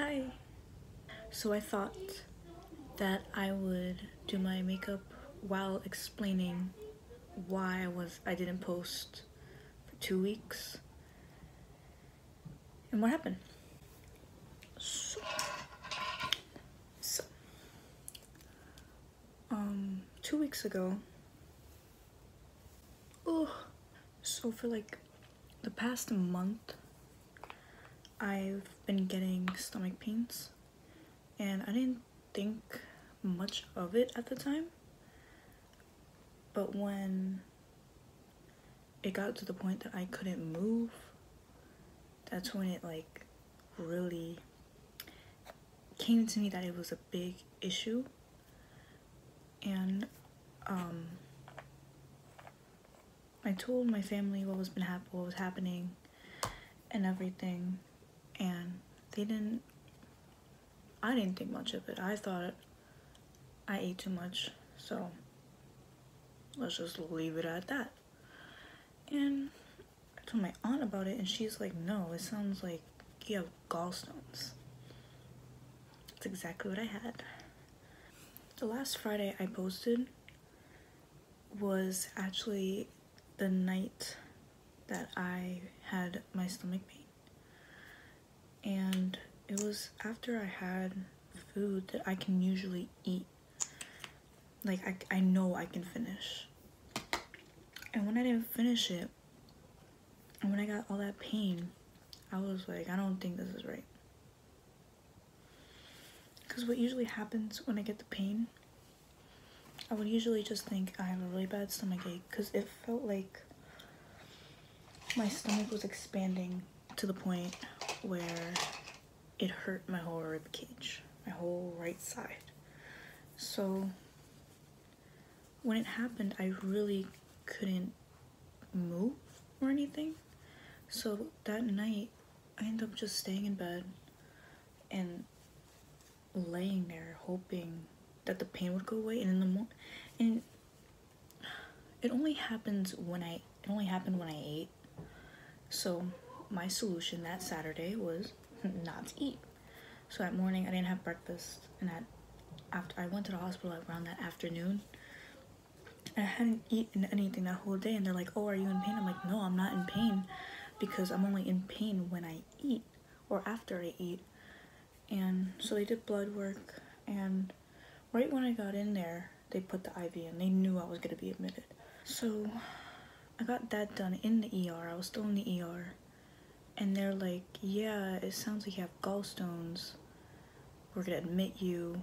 Hi. So I thought that I would do my makeup while explaining why I didn't post for 2 weeks and what happened. So 2 weeks ago, so for like the past month, I've been getting stomach pains, and I didn't think much of it at the time, but when it got to the point that I couldn't move, that's when it like really came to me that it was a big issue. And I told my family what was happening and everything, and I didn't think much of it. I thought I ate too much, so let's just leave it at that. And I told my aunt about it, and she's like, no, it sounds like you have gallstones. That's exactly what I had. The last Friday I posted was actually the night that I had my stomach pain, and it was after I had food that I can usually eat. Like I know I can finish, and when I didn't finish it, and when I got all that pain, I was like, I don't think this is right. Because what usually happens when I get the pain, I would usually just think I have a really bad stomach ache, because it felt like my stomach was expanding to the point where it hurt my whole rib cage, my whole right side. So when it happened, I really couldn't move or anything. So that night, I ended up just staying in bed and laying there hoping that the pain would go away. And in the morning, and it only happened when I ate. So my solution that Saturday was not to eat. So that morning I didn't have breakfast, and after I went to the hospital around that afternoon, and I hadn't eaten anything that whole day, and they're like, oh, are you in pain? I'm like, no, I'm not in pain, because I'm only in pain when I eat or after I eat. And so they did blood work, and right when I got in there, they put the IV in. They knew I was going to be admitted. So I got that done in the ER. I was still in the ER, and they're like, yeah, it sounds like you have gallstones. We're going to admit you,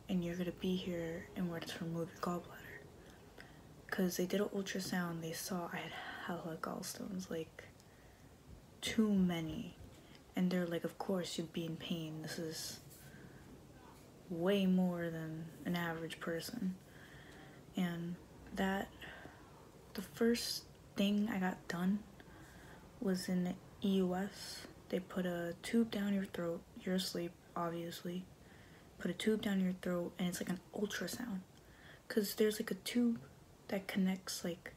and you're going to be here, and we're going to remove your gallbladder. Because they did an ultrasound, they saw I had hella gallstones, like too many. And they're like, of course you'd be in pain. This is way more than an average person. And the first thing I got done was in EUS. They put a tube down your throat. You're asleep, obviously. Put a tube down your throat, and it's like an ultrasound. Because there's like a tube that connects like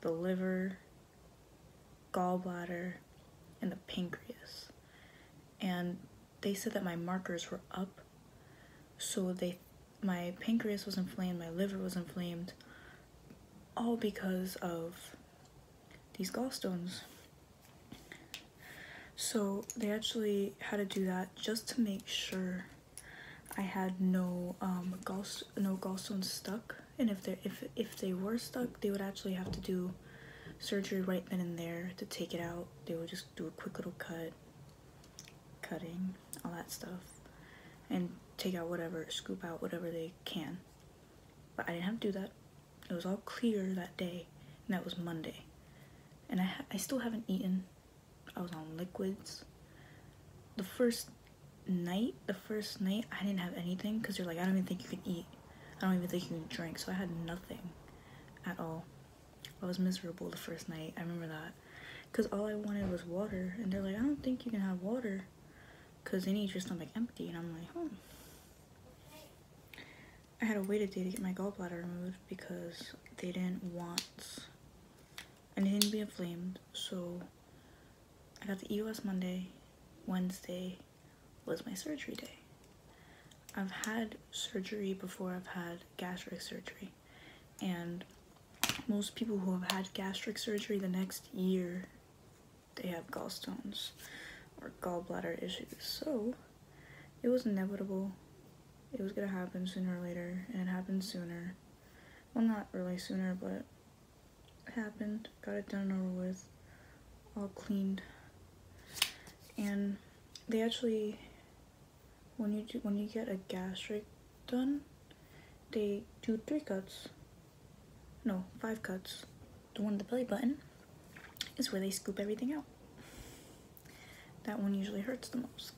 the liver, gallbladder, and the pancreas. And they said that my markers were up, so my pancreas was inflamed, my liver was inflamed, all because of these gallstones. So they actually had to do that just to make sure I had no gallstones stuck. And if they were stuck, they would actually have to do surgery right then and there to take it out. They would just do a quick little cutting, all that stuff, and take out whatever, scoop out whatever they can. But I didn't have to do that. It was all clear that day, and that was Monday. And I still haven't eaten. I was on liquids. The first night, I didn't have anything, because they're like, I don't even think you can eat. I don't even think you can drink. So I had nothing at all. I was miserable the first night. I remember that. Because all I wanted was water. And they're like, I don't think you can have water, because they need your stomach empty. And I'm like, I had to wait a day to get my gallbladder removed, because they didn't want anything to be inflamed. So I got the EOS Monday. Wednesday was my surgery day. I've had surgery before. I've had gastric surgery, and most people who have had gastric surgery the next year, they have gallstones or gallbladder issues. So it was inevitable. It was gonna happen sooner or later, and it happened sooner. Well, not really sooner, but it happened. Got it done and over with, all cleaned. And they actually, when you get a gastric done, they do 3 cuts. No, 5 cuts. The one at the belly button is where they scoop everything out. That one usually hurts the most,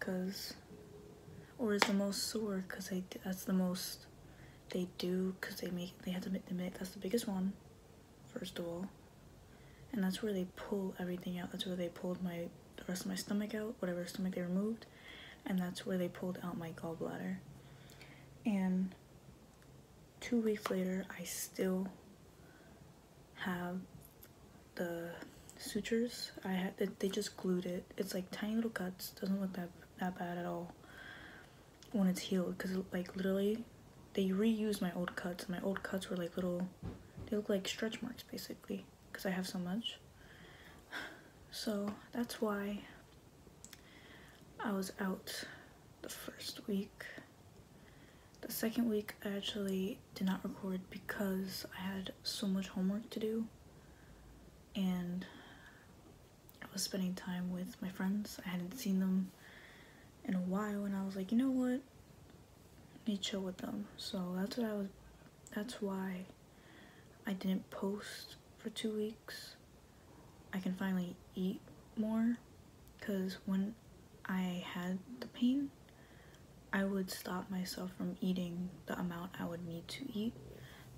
or is the most sore, because that's the most they do, because they have to make that's the biggest one, first of all. And that's where they pull everything out. That's where they pulled the rest of my stomach out, whatever stomach they removed. And that's where they pulled out my gallbladder. And 2 weeks later, I still have the sutures. They just glued it. It's like tiny little cuts. Doesn't look that bad at all when it's healed, because like literally they reused my old cuts. My old cuts were like little, they look like stretch marks basically, because I have so much. So that's why I was out the first week. The second week I actually did not record because I had so much homework to do, and I was spending time with my friends. I hadn't seen them in a while, and I was like, you know what, I need to chill with them. So that's why I didn't post for 2 weeks. I can finally eat more, because when I had the pain, I would stop myself from eating the amount I would need to eat,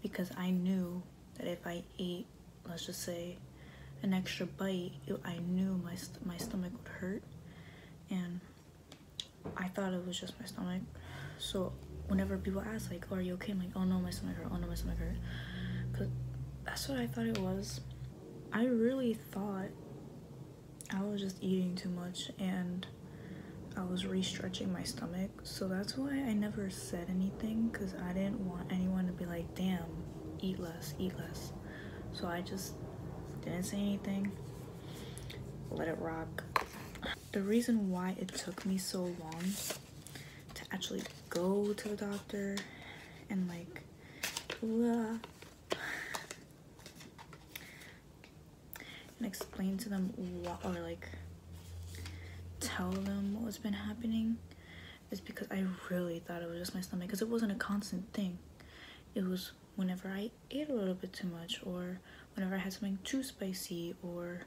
because I knew that if I ate, let's just say, an extra bite, I knew my stomach would hurt, and I thought it was just my stomach. So whenever people ask like, oh, are you okay, I'm like, oh no, my stomach hurt, oh no, my stomach hurt, because that's what I thought it was. I really thought I was just eating too much and I was re-stretching my stomach. So that's why I never said anything, because I didn't want anyone to be like, damn, eat less, eat less. So I just didn't say anything, let it rock. The reason why it took me so long to actually go to the doctor and like and explain to them what, or like tell them what's been happening, is because I really thought it was just my stomach, because it wasn't a constant thing. It was whenever I ate a little bit too much, or whenever I had something too spicy, or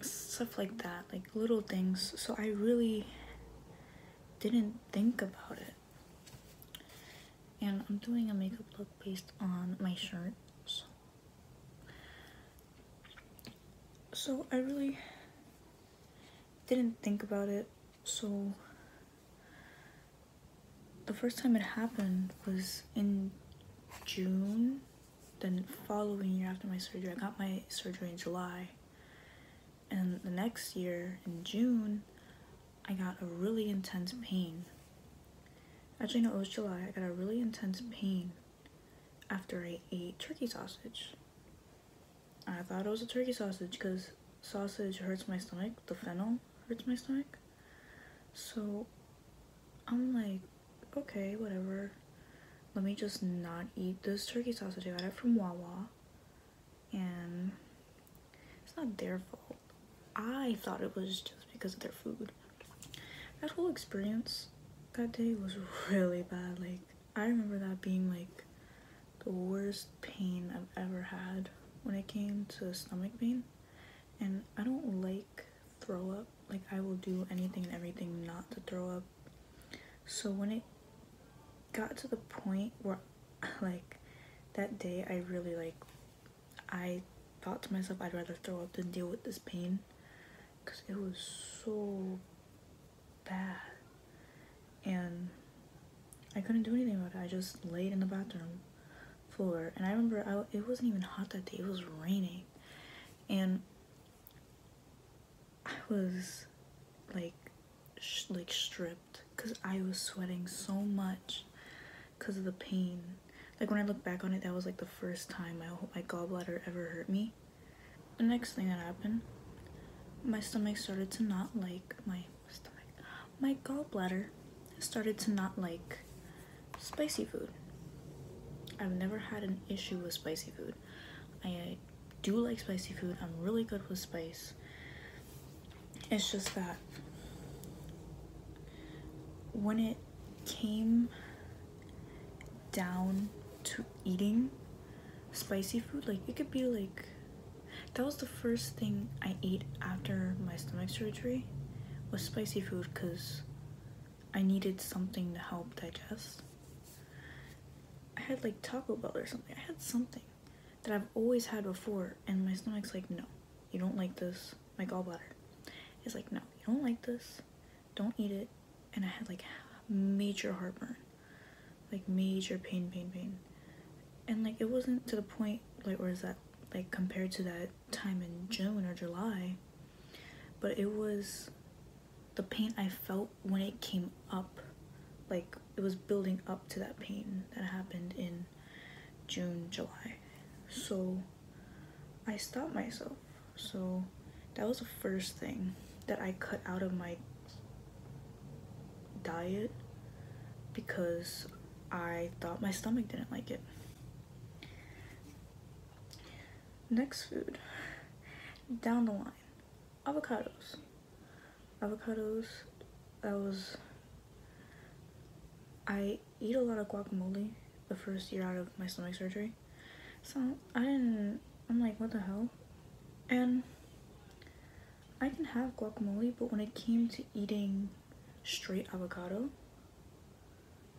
stuff like that, like little things. So I really didn't think about it. And I'm doing a makeup look based on my shirt, so I really didn't think about it. So the first time it happened was in June. Then following year after my surgery, I got my surgery in July, and the next year in June I got a really intense pain. Actually no, it was July. I got a really intense pain after I ate turkey sausage. I thought it was a turkey sausage, because sausage hurts my stomach. The fennel hurts my stomach. So I'm like, okay, whatever, let me just not eat this turkey sausage. I got it from Wawa, and it's not their fault. I thought it was just because of their food. That whole experience that day was really bad. Like, I remember that being like the worst pain I've ever had when it came to stomach pain. And I don't like throw up. Like, I will do anything and everything not to throw up. So when it got to the point where like that day, I really I thought to myself, I'd rather throw up than deal with this pain, because it was so bad. And I couldn't do anything about it. I just laid in the bathroom floor, and I remember it wasn't even hot that day. It was raining, and I was like like stripped because I was sweating so much because of the pain. Like when I look back on it, that was like the first time my gallbladder ever hurt me. The next thing that happened, my stomach started to not like my gallbladder started to not like spicy food. I've never had an issue with spicy food. I do like spicy food. I'm really good with spice. It's just that when it came down to eating spicy food, like it could be like, that was the first thing I ate after my stomach surgery was spicy food because I needed something to help digest. I had like Taco Bell or something. I had something that I've always had before, and my stomach's like, no, you don't like this. My gallbladder is like, no, you don't like this. Don't eat it. And I had like major heartburn, like major pain. And like it wasn't to the point like where is that like compared to that time in June or July, but it was the pain I felt when it came up. Like it was building up to that pain that happened in June, July. So I stopped myself. So that was the first thing that I cut out of my diet because I thought my stomach didn't like it. Next food down the line, avocados. I eat a lot of guacamole the first year out of my stomach surgery, so I'm like, what the hell? And I can have guacamole, but when it came to eating straight avocado,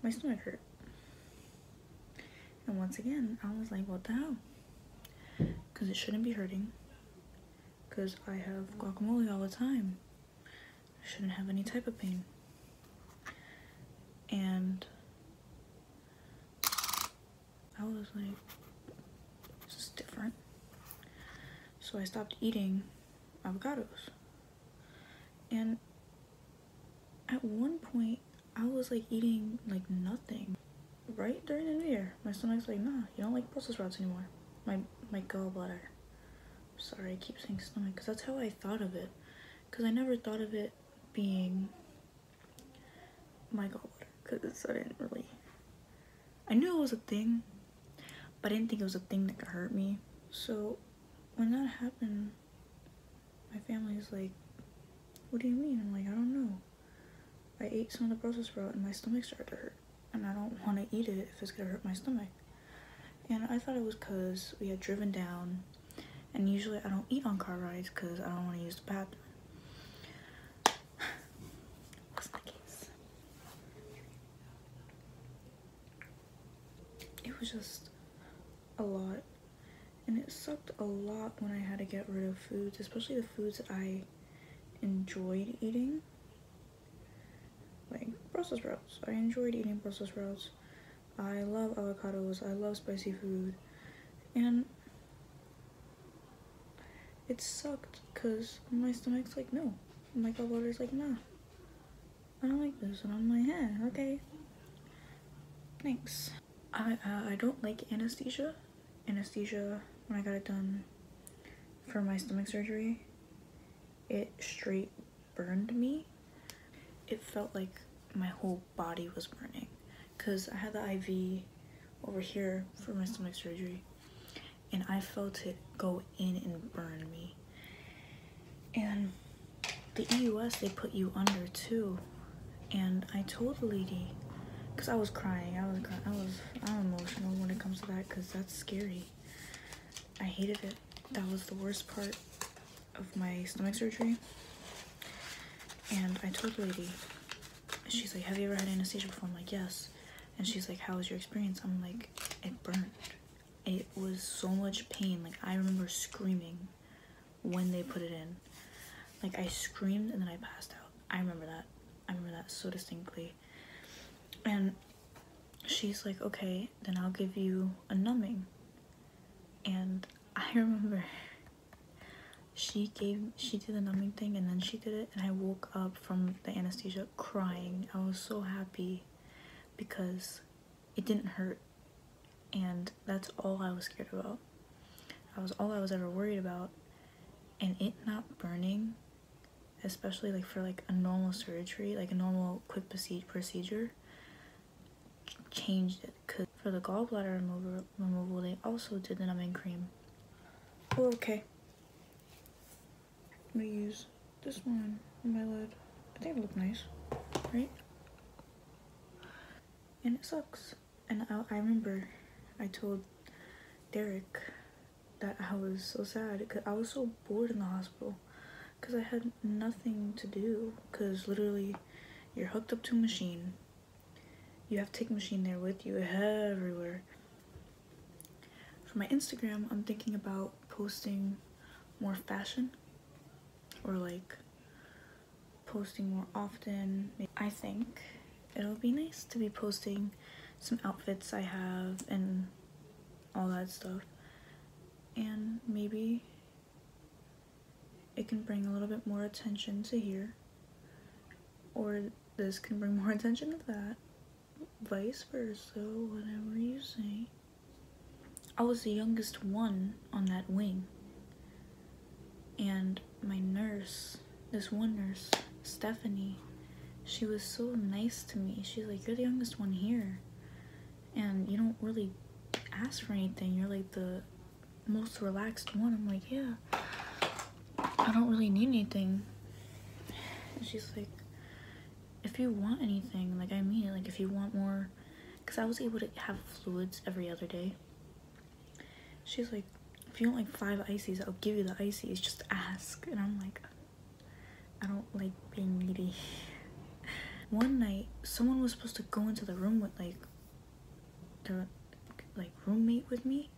my stomach hurt. And once again, I was like, what the hell? Because it shouldn't be hurting, because I have guacamole all the time. I shouldn't have any type of pain. And I was like, this is different. So I stopped eating avocados. And at one point, I was like eating like nothing. Right during the New Year, my stomach's like, nah, you don't like Brussels sprouts anymore. My gallbladder. Sorry, I keep saying stomach because that's how I thought of it. Because I never thought of it being my gallbladder. Because I didn't really... I knew it was a thing, but I didn't think it was a thing that could hurt me. So when that happened, my family's like, what do you mean? I'm like, I don't know. I ate some of the Brussels sprout and my stomach started to hurt. And I don't want to eat it if it's going to hurt my stomach. And I thought it was because we had driven down. And usually I don't eat on car rides because I don't want to use the bathroom. Wasn't the case. It was just a lot. And it sucked a lot when I had to get rid of foods, especially the foods that I enjoyed eating. Like Brussels sprouts. I enjoyed eating Brussels sprouts. I love avocados. I love spicy food. And it sucked because my stomach's like, no. My gallbladder's like, nah. I don't like this. And I'm like, yeah, okay. Thanks. I don't like Anastasia. Anastasia, when I got it done for my stomach surgery, it straight burned me. It felt like my whole body was burning because I had the IV over here for my stomach surgery and I felt it go in and burn me. And the EUS, they put you under too. And I told the lady, because I was crying, I'm emotional when it comes to that because that's scary. I hated it. That was the worst part of my stomach surgery. And I told the lady, she's like, have you ever had anesthesia before? I'm like, yes. And she's like, how was your experience? I'm like, it burned. It was so much pain. Like, I remember screaming when they put it in. Like, I screamed and then I passed out. I remember that. I remember that so distinctly. And she's like, okay, then I'll give you a numbing. And I remember She did the numbing thing, and then she did it, and I woke up from the anesthesia crying. I was so happy because it didn't hurt, and that's all I was scared about. All I was ever worried about. And it not burning, especially like for like a normal surgery, like a normal quick procedure, changed it. Because for the gallbladder removal, they also did the numbing cream. Oh, okay. I'm gonna use this one on my lid. I think it looks nice, right? And it sucks. And I remember I told Derek that I was so sad because I was so bored in the hospital because I had nothing to do, because literally you're hooked up to a machine. You have to take a machine there with you everywhere. For my Instagram, I'm thinking about posting more fashion, or like posting more often. I think it'll be nice to be posting some outfits I have and all that stuff, and maybe it can bring a little bit more attention to here, or this can bring more attention to that, vice versa, whatever you say. I was the youngest one on that wing, and my nurse, this one nurse, Stephanie, she was so nice to me. She's like, you're the youngest one here, and you don't really ask for anything. You're like the most relaxed one. I'm like, yeah, I don't really need anything. And she's like, if you want anything, like, I mean it, like, if you want more, because I was able to have fluids every other day. She's like, if you want like 5 ices, I'll give you the ices, just ask. And I'm like, I don't like being needy. One night, someone was supposed to go into the room with like their like roommate with me,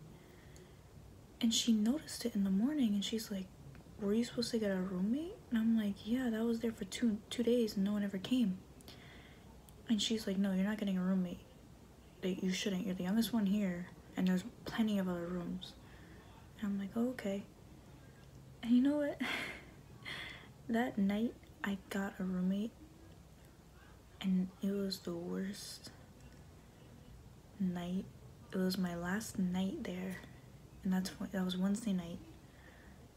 and she noticed it in the morning, and she's like, were you supposed to get a roommate? And I'm like, yeah, that was there for two days and no one ever came. And she's like, no, you're not getting a roommate. Like, you shouldn't. You're the youngest one here, and there's plenty of other rooms. And I'm like, oh, okay. And you know what? That night I got a roommate, and it was the worst night. It was my last night there, and that was Wednesday night.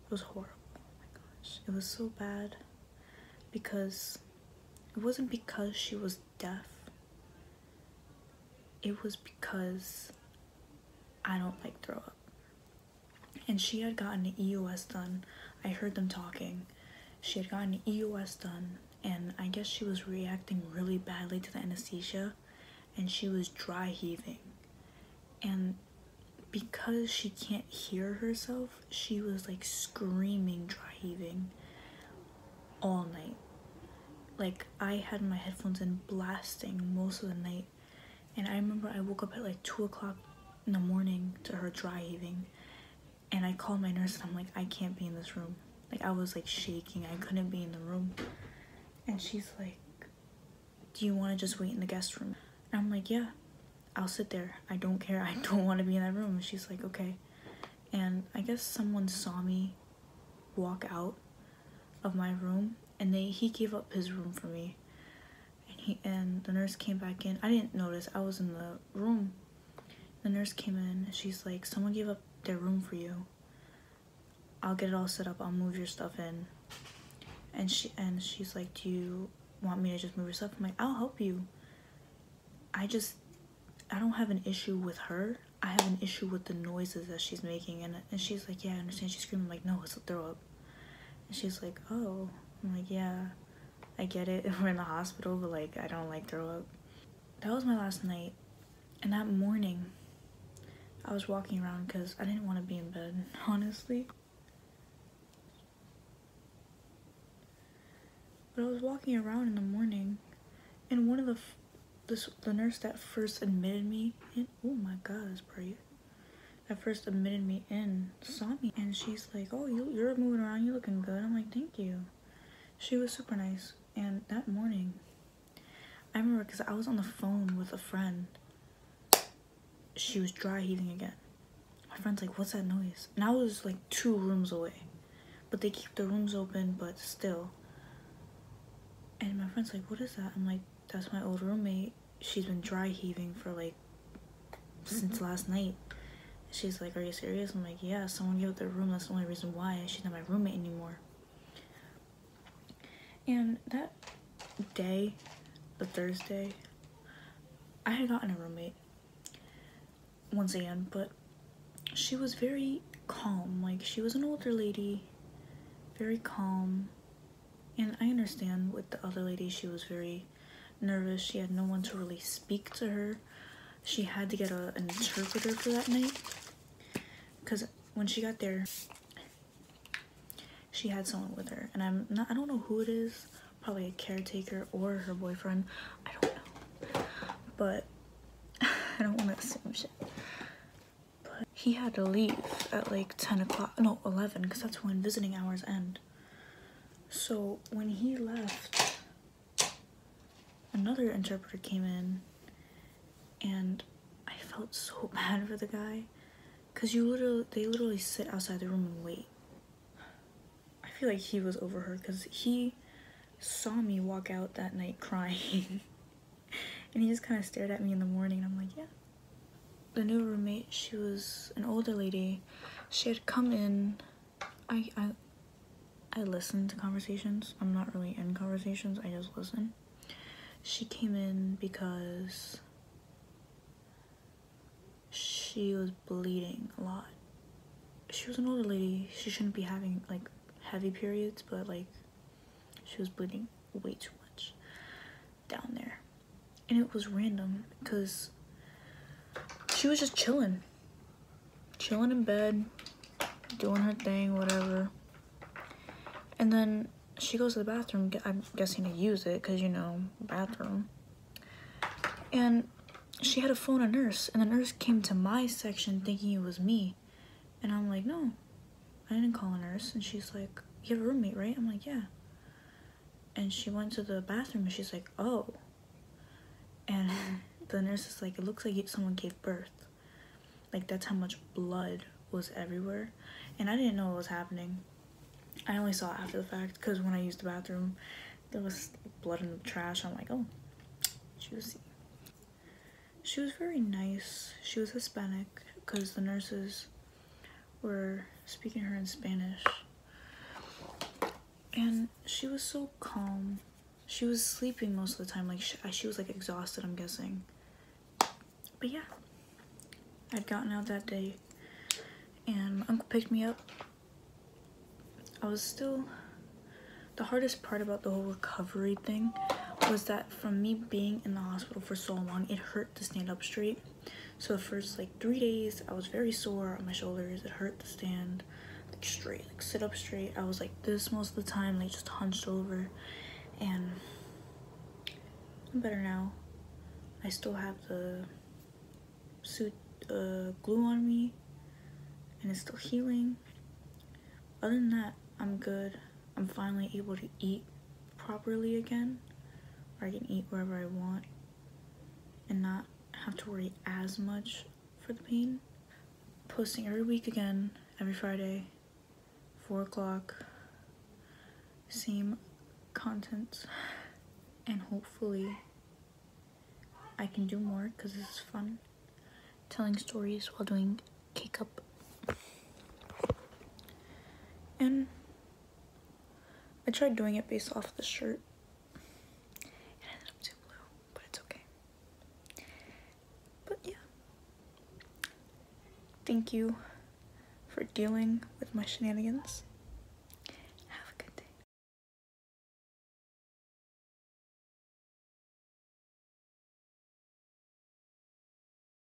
It was horrible. Oh my gosh, it was so bad, because it wasn't because she was deaf. It was because I don't like throw up. And she had gotten an EOS done. I heard them talking. She had gotten an EOS done, and I guess she was reacting really badly to the anesthesia, and she was dry heaving. And because she can't hear herself, she was like screaming dry heaving all night. Like, I had my headphones in blasting most of the night, and I remember I woke up at like 2 o'clock in the morning to her dry heaving, and I called my nurse and I'm like, I can't be in this room. Like, I was like shaking, I couldn't be in the room. And she's like, do you want to just wait in the guest room? And I'm like, yeah, I'll sit there. I don't care. I don't want to be in that room. And she's like, okay. And I guess someone saw me walk out of my room, and he gave up his room for me. And the nurse came back in. I didn't notice. I was in the room. The nurse came in, and she's like, someone gave up their room for you. I'll get it all set up. I'll move your stuff in. And she's like, do you want me to just move your stuff? I'm like, I'll help you. I don't have an issue with her. I have an issue with the noises that she's making. And she's like, yeah, I understand. She's screaming. I'm like, no, it's a throw up. And she's like, oh. I'm like, yeah, I get it. We're in the hospital, but like, I don't like throw up. That was my last night. And that morning, I was walking around because I didn't want to be in bed, honestly. But I was walking around in the morning, and one of the nurse that first admitted me in, oh my god, that's bright, that first admitted me in saw me, and she's like, oh, you're moving around, you're looking good. I'm like, thank you. She was super nice. And that morning, I remember, because I was on the phone with a friend, she was dry heaving again. My friend's like, what's that noise? And I was like 2 rooms away. but they keep the rooms open, but still. And my friend's like, what is that? I'm like, that's my old roommate. She's been dry heaving for like since last night. She's like, are you serious? I'm like, yeah, someone gave up their room. That's the only reason why. She's not my roommate anymore. And that day, the Thursday, I had gotten a roommate once again, but she was very calm. Like, she was an older lady, very calm. And I understand with the other lady, she was very nervous. She had no one to really speak to her. She had to get an interpreter for that night, because when she got there, she had someone with her, and I don't know who it is, probably a caretaker or her boyfriend, I don't know, but I don't want to assume shit. But he had to leave at like 10 o'clock, no, 11, because that's when visiting hours end. So when he left, another interpreter came in, and I felt so bad for the guy, because they literally sit outside the room and wait. I feel like he was over her, because he saw me walk out that night crying. And he just kind of stared at me in the morning, and I'm like, yeah. The new roommate, she was an older lady. She had come in. I listen to conversations. I'm not really in conversations, I just listen. She came in because she was bleeding a lot. She was an older lady. She shouldn't be having like heavy periods, but like she was bleeding way too much down there. And it was random because she was just chilling in bed, doing her thing, whatever. And then she goes to the bathroom, I'm guessing to use it, because, you know, bathroom. And she had to phone a nurse, and the nurse came to my section thinking it was me. And I'm like, no, I didn't call a nurse. And she's like, you have a roommate, right? I'm like, yeah. And she went to the bathroom, and she's like, oh. And the nurse is like, it looks like someone gave birth. Like, that's how much blood was everywhere. And I didn't know what was happening. I only saw it after the fact, because when I used the bathroom, there was blood in the trash. I'm like, oh, juicy. She was very nice. She was Hispanic, because the nurses were speaking to her in Spanish. And she was so calm. She was sleeping most of the time. Like, she was like exhausted, I'm guessing. But yeah, I'd gotten out that day, and my uncle picked me up. I was still, the hardest part about the whole recovery thing was that from me being in the hospital for so long, it hurt to stand up straight. So the first like 3 days, I was very sore on my shoulders. It hurt to stand like straight, like sit up straight. I was like this most of the time, like just hunched over. And I'm better now. I still have the suit glue on me, and it's still healing. Other than that, I'm good. I'm finally able to eat properly again, or I can eat wherever I want and not have to worry as much for the pain. Posting every week again, every Friday, 4 o'clock, same content, and hopefully I can do more, because this is fun, telling stories while doing K-cup. And I tried doing it based off the shirt. It ended up too blue, but it's okay. But yeah. Thank you for dealing with my shenanigans.